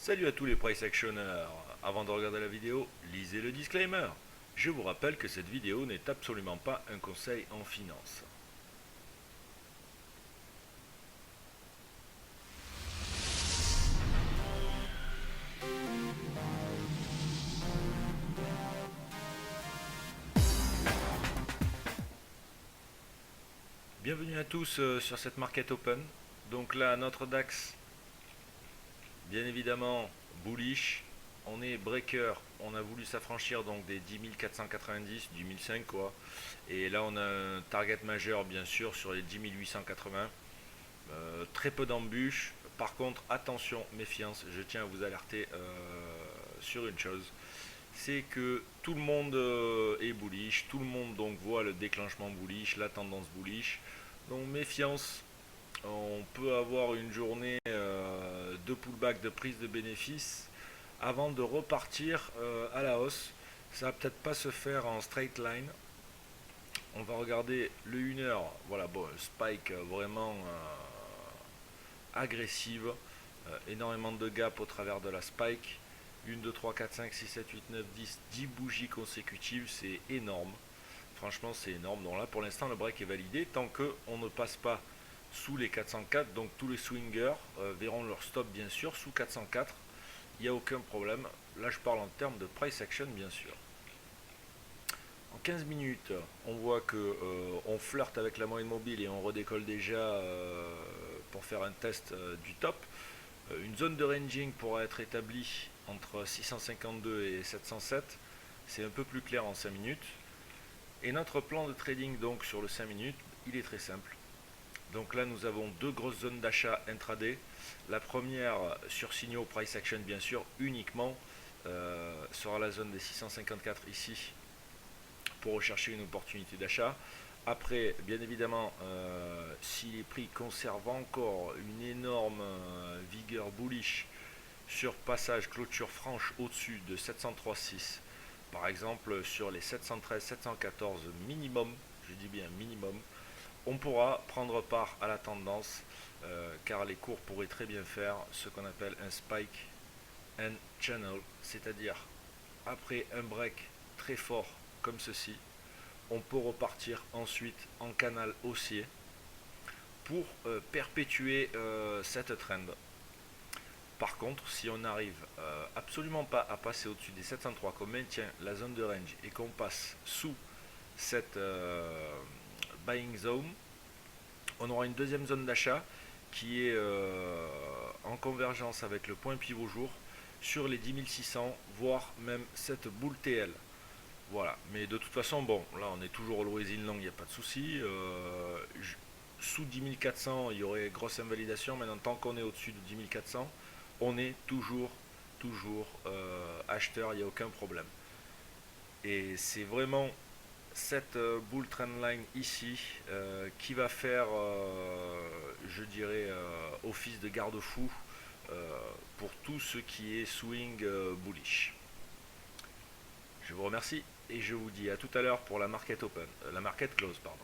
Salut à tous les price actionneurs. Avant de regarder la vidéo, lisez le disclaimer. Je vous rappelle que cette vidéo n'est absolument pas un conseil en finance. Bienvenue à tous sur cette market open. Donc là, notre DAX, bien évidemment, bullish. On est breaker, on a voulu s'affranchir donc des 10 490, du 1005 quoi. Et là, on a un target majeur bien sûr sur les 10 880. Très peu d'embûches. Par contre, attention, méfiance, je tiens à vous alerter sur une chose. C'est que tout le monde est bullish, tout le monde donc voit le déclenchement bullish, la tendance bullish. Donc méfiance, on peut avoir une journée de pullback, de prise de bénéfices avant de repartir à la hausse. Ça va peut-être pas se faire en straight line. On va regarder le 1 heure. Voilà, bon, spike vraiment agressive. Énormément de gap au travers de la spike. 1, 2, 3, 4, 5, 6, 7, 8, 9, 10, 10 bougies consécutives, c'est énorme. Franchement, c'est énorme. Donc là, pour l'instant, le break est validé tant qu'on ne passe pas sous les 404. Donc tous les swingers verront leur stop, bien sûr, sous 404. Il n'y a aucun problème. Là, je parle en termes de price action, bien sûr. En 15 minutes, on voit que on flirte avec la moyenne mobile et on redécolle déjà pour faire un test du top. Une zone de ranging pourra être établie entre 652 et 707. C'est un peu plus clair en 5 minutes. Et notre plan de trading donc sur le 5 minutes, il est très simple. Donc là nous avons deux grosses zones d'achat intraday. La première sur signaux price action bien sûr uniquement sera la zone des 654 ici pour rechercher une opportunité d'achat. Après, bien évidemment, si les prix conservent encore une énorme vigueur bullish sur passage clôture franche au-dessus de 703,6, par exemple sur les 713, 714 minimum, je dis bien minimum, on pourra prendre part à la tendance car les cours pourraient très bien faire ce qu'on appelle un spike and channel, c'est-à-dire après un break très fort comme ceci, on peut repartir ensuite en canal haussier pour perpétuer cette trend. Par contre, si on n'arrive absolument pas à passer au-dessus des 703, qu'on maintient la zone de range et qu'on passe sous cette buying zone, on aura une deuxième zone d'achat qui est en convergence avec le point pivot jour sur les 10 600, voire même cette boule TL. Voilà, mais de toute façon, bon, là on est toujours au in long, il n'y a pas de souci. Sous 10 400, il y aurait grosse invalidation. Maintenant, tant qu'on est au-dessus de 10 400, on est toujours acheteur, il n'y a aucun problème. Et c'est vraiment cette bull trendline ici qui va faire, je dirais, office de garde-fou pour tout ce qui est swing bullish. Je vous remercie et je vous dis à tout à l'heure pour la market open, la market close, pardon.